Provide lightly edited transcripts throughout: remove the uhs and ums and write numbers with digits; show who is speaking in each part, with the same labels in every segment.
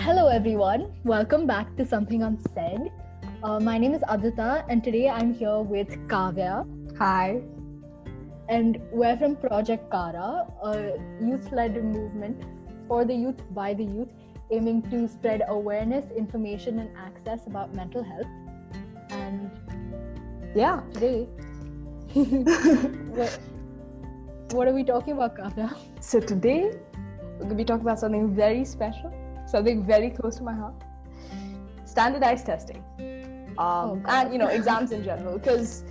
Speaker 1: Hello everyone, welcome back to Something Unsaid. My name is Advita and today I'm here with Kaavya.
Speaker 2: Hi.
Speaker 1: And we're from Project Kara, a youth-led movement for the youth by the youth, aiming to spread awareness, information and access about mental health. And today, what are we talking about, Kaavya?
Speaker 2: So today, we're going to be talking about something very special, something very close to my heart. Standardized testing. And, exams in general, because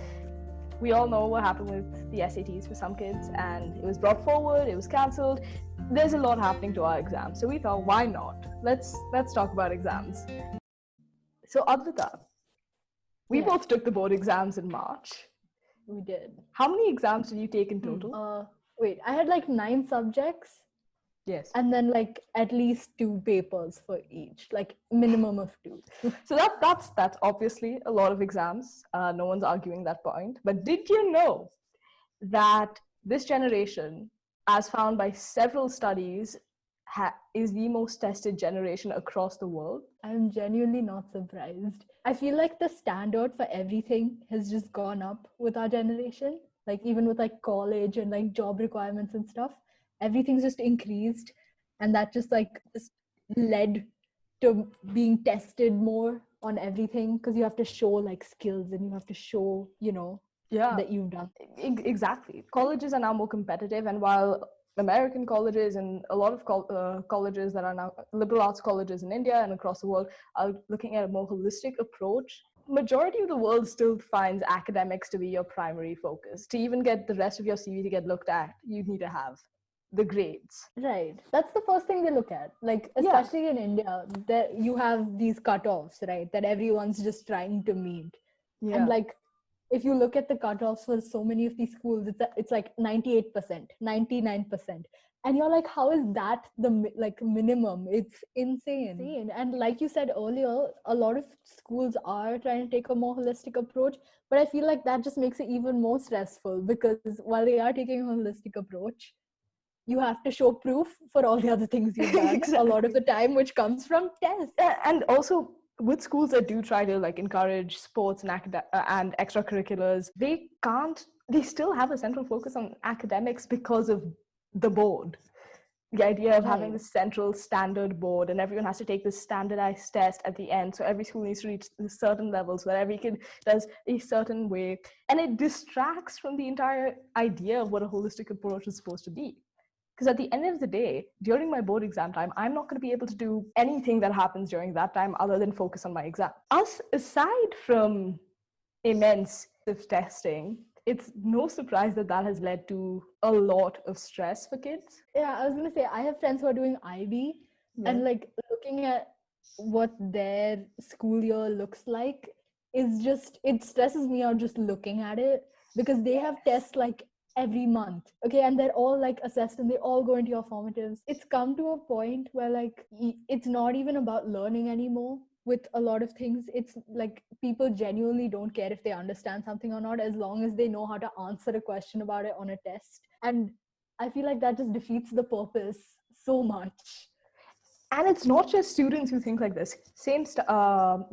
Speaker 2: we all know what happened with the SATs for some kids, and it was brought forward, it was cancelled. There's a lot happening to our exams. So we thought, why not? Let's talk about exams. So Advita, we both took the board exams in March.
Speaker 1: We did.
Speaker 2: How many exams did you take in total?
Speaker 1: I had like 9 subjects.
Speaker 2: Yes.
Speaker 1: And then like at least 2 papers for each, like minimum of 2.
Speaker 2: So that's obviously a lot of exams. No one's arguing that point. But did you know that this generation, as found by several studies, is the most tested generation across the world?
Speaker 1: I'm genuinely not surprised. I feel like the standard for everything has just gone up with our generation. Like even with like college and like job requirements and stuff, everything's just increased, and that just led to being tested more on everything, because you have to show like skills and you have to show that you've done.
Speaker 2: Exactly. Colleges are now more competitive, and while American colleges and a lot of colleges that are now liberal arts colleges in India and across the world are looking at a more holistic approach, majority of the world still finds academics to be your primary focus. To even get the rest of your CV to get looked at, you need to have the grades.
Speaker 1: Right. That's the first thing they look at. Like, especially in India, that you have these cutoffs, right? That everyone's just trying to meet. Yeah. And like, if you look at the cutoffs for so many of these schools, it's like 98%, 99%. And you're like, how is that the like minimum? It's insane. And like you said earlier, a lot of schools are trying to take a more holistic approach, but I feel like that just makes it even more stressful, because while they are taking a holistic approach, you have to show proof for all the other things you've done a lot of the time, which comes from tests.
Speaker 2: And also with schools that do try to like encourage sports and extracurriculars, they still have a central focus on academics because of the board. The idea of having the central standard board, and everyone has to take this standardized test at the end. So every school needs to reach certain levels where every kid does a certain way. And it distracts from the entire idea of what a holistic approach is supposed to be. Because at the end of the day, during my board exam time, I'm not going to be able to do anything that happens during that time other than focus on my exam. Aside from immense testing, it's no surprise that has led to a lot of stress for kids.
Speaker 1: Yeah, I was going to say, I have friends who are doing IB, and like looking at what their school year looks like it stresses me out just looking at it, because they have tests like every month, okay, and they're all like assessed and they all go into your formatives. It's come to a point where like it's not even about learning anymore. With a lot of things, it's like people genuinely don't care if they understand something or not, as long as they know how to answer a question about it on a test. And I feel like that just defeats the purpose so much.
Speaker 2: And it's not just students who think like this. Similar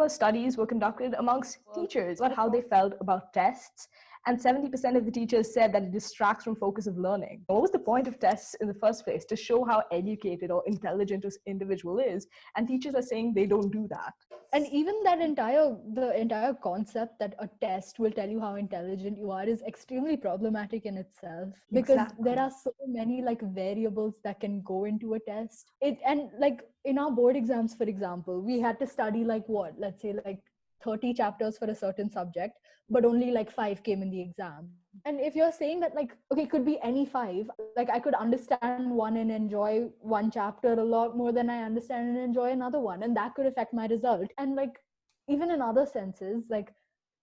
Speaker 2: studies were conducted amongst teachers about how they felt about tests. And 70% of the teachers said that it distracts from focus of learning. What was the point of tests in the first place? To show how educated or intelligent an individual is. And teachers are saying they don't do that.
Speaker 1: And even the entire concept that a test will tell you how intelligent you are is extremely problematic in itself, because there are so many like variables that can go into a test. And like in our board exams, for example, we had to study like let's say like 30 chapters for a certain subject, but only like 5 came in the exam. And if you're saying that like, okay, it could be any 5, like I could understand one and enjoy one chapter a lot more than I understand and enjoy another one, and that could affect my result. And like even in other senses, like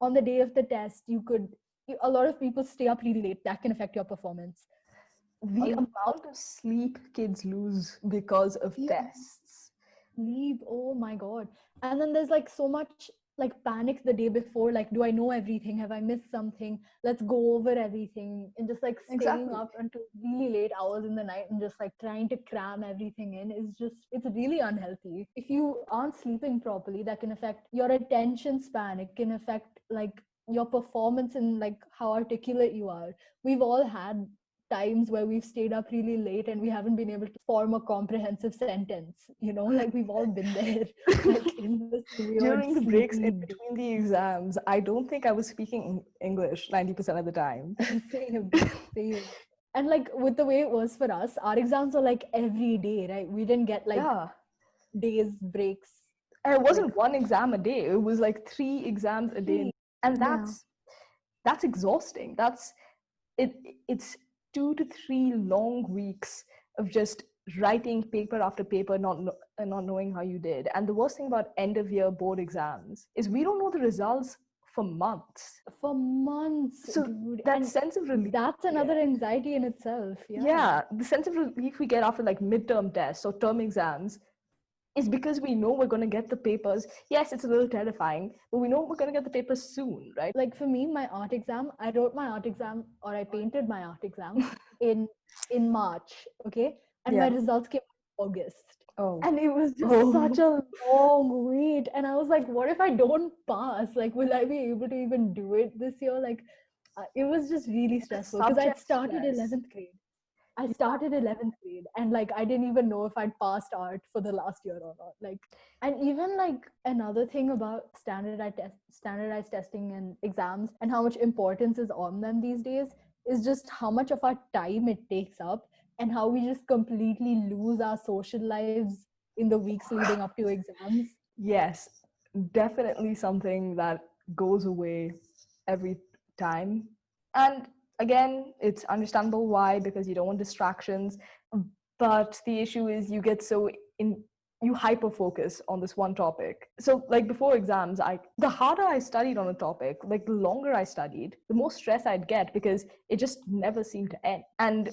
Speaker 1: on the day of the test, a lot of people stay up really late. That can affect your performance.
Speaker 2: The amount of sleep kids lose because of tests.
Speaker 1: Sleep, oh my god. And then there's like so much like panic the day before, like, do I know everything, have I missed something, let's go over everything, and just like staying
Speaker 2: Exactly.
Speaker 1: up until really late hours in the night and just like trying to cram everything in is just, it's really unhealthy. If you aren't sleeping properly, that can affect your attention span, it can affect like your performance and like how articulate you are. We've all had times where we've stayed up really late and we haven't been able to form a comprehensive sentence, you know, like we've all been there, like in this weird
Speaker 2: During the breaks in
Speaker 1: sleepy
Speaker 2: between the exams, I don't think I was speaking English 90% of the time.
Speaker 1: same, same. And like with the way it was for us, our exams were like every day, right? We didn't get like
Speaker 2: Yeah.
Speaker 1: days breaks.
Speaker 2: And it
Speaker 1: Like
Speaker 2: wasn't one exam a day, it was like 3 exams a day.
Speaker 1: three.
Speaker 2: And
Speaker 1: Yeah.
Speaker 2: that's exhausting. It's 2 to 3 long weeks of just writing paper after paper, and not knowing how you did. And the worst thing about end of year board exams is we don't know the results for months.
Speaker 1: For months,
Speaker 2: So
Speaker 1: dude.
Speaker 2: that
Speaker 1: And
Speaker 2: sense of relief,
Speaker 1: that's
Speaker 2: yeah,
Speaker 1: another anxiety in itself. Yeah.
Speaker 2: yeah, the sense of relief we get after like midterm tests or term exams is because we know we're going to get the papers. Yes, it's a little terrifying, but we know we're going to get the papers soon, right?
Speaker 1: Like for me, my art exam, I wrote my art exam, or I painted my art exam in March, okay, and my
Speaker 2: Yeah.
Speaker 1: results came in August,
Speaker 2: Oh.
Speaker 1: and it was just such
Speaker 2: Oh.
Speaker 1: a long wait, and I was like, what if I don't pass, like will I be able to even do it this year? Like it was just really
Speaker 2: The
Speaker 1: stressful because I'd
Speaker 2: subject
Speaker 1: started
Speaker 2: stress.
Speaker 1: 11th grade. I
Speaker 2: Yeah.
Speaker 1: started 11th grade and like I didn't even know if I'd passed art for the last year or not. Like, and even like another thing about standardized testing and exams and how much importance is on them these days is just how much of our time it takes up and how we just completely lose our social lives in the weeks leading up to exams.
Speaker 2: Yes, definitely something that goes away every time. And again, it's understandable why, because you don't want distractions. But the issue is you get so in you hyper focus on this one topic. So like before exams, the harder I studied on a topic, like the longer I studied, the more stress I'd get because it just never seemed to end. And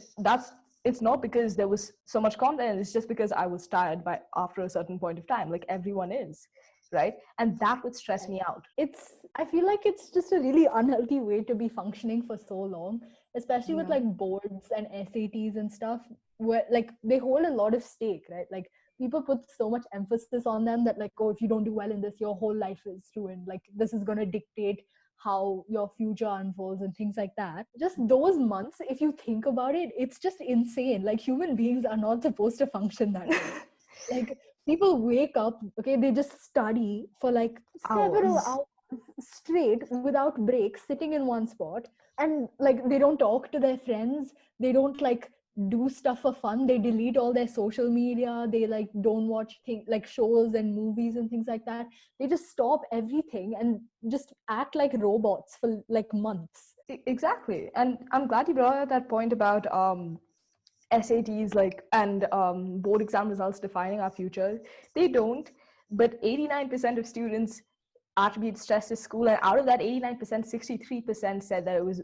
Speaker 2: it's not because there was so much content, it's just because I was tired by after a certain point of time, like everyone is, right? And that would stress me out.
Speaker 1: I feel like it's just a really unhealthy way to be functioning for so long, especially with
Speaker 2: Yeah.
Speaker 1: like boards and SATs and stuff, where like they hold a lot of stake, right? Like people put so much emphasis on them that like, oh, if you don't do well in this, your whole life is ruined. Like this is going to dictate how your future unfolds and things like that. Just those months, if you think about it, it's just insane. Like human beings are not supposed to function that way. Like people wake up, okay, they just study for like several
Speaker 2: Hours.
Speaker 1: hours straight without breaks, sitting in one spot, and like they don't talk to their friends, they don't like do stuff for fun, they delete all their social media, they like don't watch like shows and movies and things like that. They just stop everything and just act like robots for like months.
Speaker 2: Exactly. And I'm glad you brought up that point about SATs, like, and board exam results defining our future. They don't, but 89% of students attribute stress to school, and out of that 89%, 63% said that it was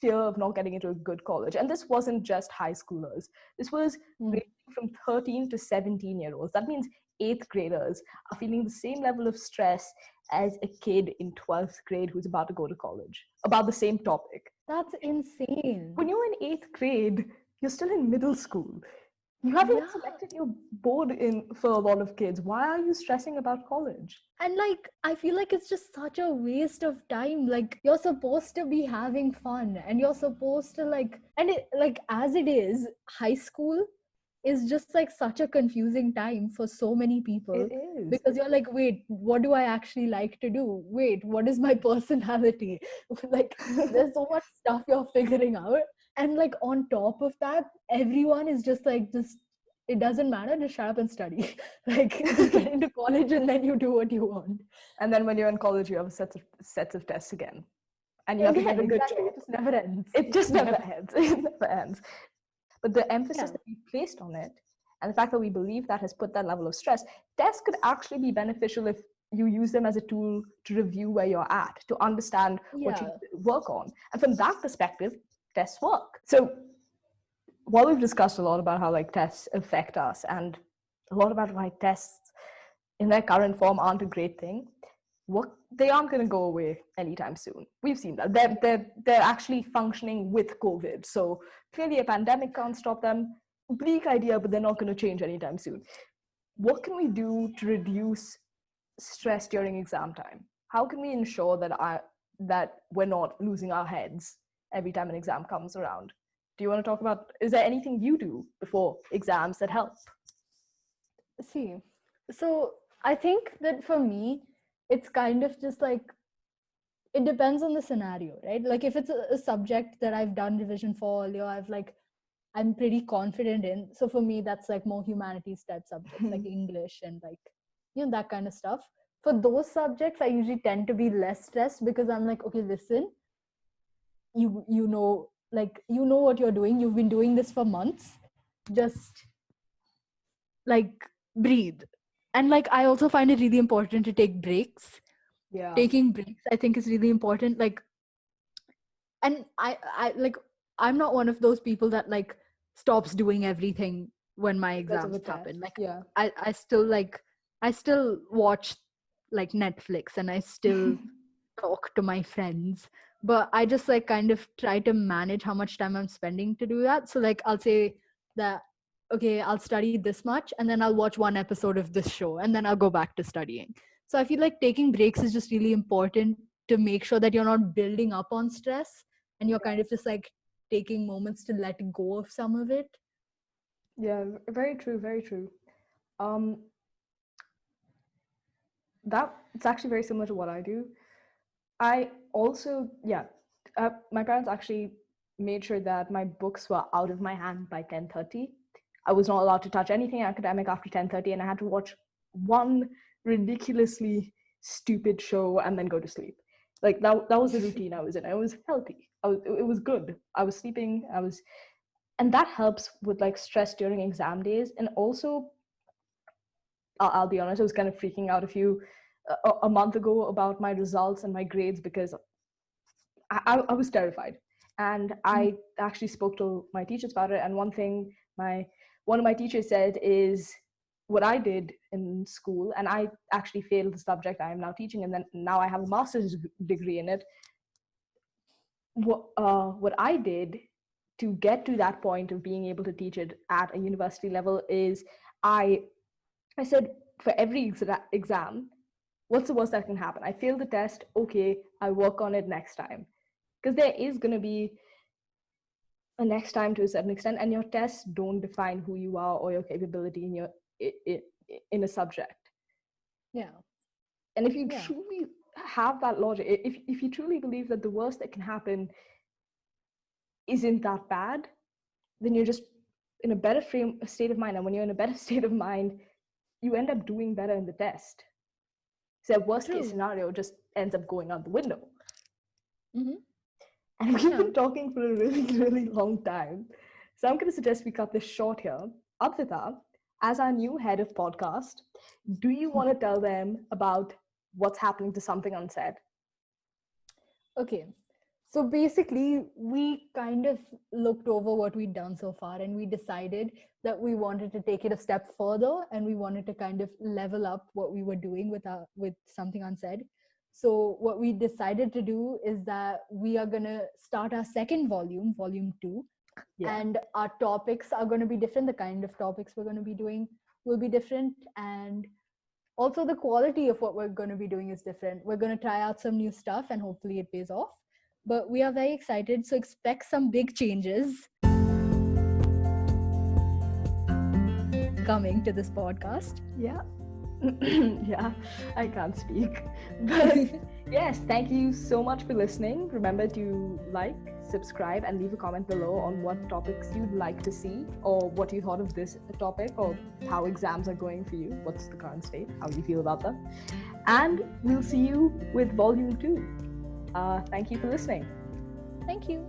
Speaker 2: fear of not getting into a good college. And this wasn't just high schoolers. This was
Speaker 1: Mm.
Speaker 2: ranging from 13 to 17-year-olds. That means eighth graders are feeling the same level of stress as a kid in 12th grade who's about to go to college about the same topic.
Speaker 1: That's insane.
Speaker 2: When you're in eighth grade, you're still in middle school. You haven't
Speaker 1: Yeah.
Speaker 2: even selected your board in for a lot of kids. Why are you stressing about college?
Speaker 1: And like I feel like it's just such a waste of time. Like you're supposed to be having fun and you're supposed to like, and it like as it is, high school is just like such a confusing time for so many people,
Speaker 2: It is.
Speaker 1: because you're like, wait, what do I actually like to do? Wait, what is my personality? Like there's so much stuff you're figuring out, and like on top of that, everyone is just like, just it doesn't matter, just shut up and study. Like just get into college and then you do what you want.
Speaker 2: And then when you're in college, you have sets of tests again, and you have to
Speaker 1: Again,
Speaker 2: get a good
Speaker 1: exactly,
Speaker 2: job.
Speaker 1: it just never ends.
Speaker 2: It just never ends. It never ends. But the emphasis
Speaker 1: Yeah.
Speaker 2: that we placed on it, and the fact that we believe that has put that level of stress, tests could actually be beneficial if you use them as a tool to review where you're at, to understand what you
Speaker 1: Yeah.
Speaker 2: work on. And from that perspective, tests work. So while we've discussed a lot about how like tests affect us and a lot about why tests in their current form aren't a great thing, they aren't going to go away anytime soon. We've seen that. They're actually functioning with COVID. So clearly a pandemic can't stop them. Bleak idea, but they're not going to change anytime soon. What can we do to reduce stress during exam time? How can we ensure that we're not losing our heads every time an exam comes around? Do you want to talk about, is there anything you do before exams that help?
Speaker 1: See, so I think that for me, it's kind of just like, it depends on the scenario, right? Like if it's a subject that I've done revision for earlier, I'm pretty confident in. So for me, that's like more humanities type subjects, like English and like, that kind of stuff. For those subjects, I usually tend to be less stressed because I'm like, okay, listen, you know what you're doing. You've been doing this for months. Just like breathe. And like I also find it really important to take breaks.
Speaker 2: Yeah.
Speaker 1: Taking breaks, I think, is really important. Like, and I like, I'm not one of those people that like stops doing everything when my exams happen. Like,
Speaker 2: yeah.
Speaker 1: I still watch like Netflix, and I still talk to my friends, but I just like kind of try to manage how much time I'm spending to do that. So like I'll say that, okay, I'll study this much, and then I'll watch one episode of this show, and then I'll go back to studying. So I feel like taking breaks is just really important to make sure that you're not building up on stress, and you're kind of just like taking moments to let go of some of it.
Speaker 2: Yeah, very true, very true. It's actually very similar to what I do. I also, my parents actually made sure that my books were out of my hand by 10:30. I was not allowed to touch anything academic after 10:30, and I had to watch one ridiculously stupid show and then go to sleep. Like that was the routine I was in. I was healthy. It was good. I was sleeping. And that helps with like stress during exam days. And also, I'll be honest, I was kind of freaking out a month ago about my results and my grades because I was terrified. And I actually spoke to my teachers about it. And one thing one of my teachers said is what I did in school, and I actually failed the subject I am now teaching, and then now I have a master's degree in it. What I did to get to that point of being able to teach it at a university level is I said, for every exam, what's the worst that can happen? I fail the test. Okay, I work on it next time. Because there is going to be a next time to a certain extent, and your tests don't define who you are or your capability in a subject.
Speaker 1: Yeah.
Speaker 2: And if you truly have that logic, if you truly believe that the worst that can happen isn't that bad, then you're just in a better state of mind. And when you're in a better state of mind, you end up doing better in the test. So worst case scenario just ends up going out the window.
Speaker 1: Mm-hmm.
Speaker 2: And we've been talking for a really, really long time. So I'm going to suggest we cut this short here. Advita, as our new head of podcast, do you want to tell them about what's happening to Something Unsaid?
Speaker 1: Okay. So basically, we kind of looked over what we'd done so far, and we decided that we wanted to take it a step further, and we wanted to kind of level up what we were doing with Something Unsaid. So what we decided to do is that we are going to start our second volume, volume 2, and our topics are going to be different. The kind of topics we're going to be doing will be different, and also the quality of what we're going to be doing is different. We're going to try out some new stuff, and hopefully it pays off. But we are very excited, so expect some big changes coming to this podcast.
Speaker 2: Yeah. Yeah, I can't speak. But yes, thank you so much for listening. Remember to like, subscribe, and leave a comment below on what topics you'd like to see, or what you thought of this topic, or how exams are going for you. What's the current state? How do you feel about them? And we'll see you with volume 2. Thank you for listening.
Speaker 1: Thank you.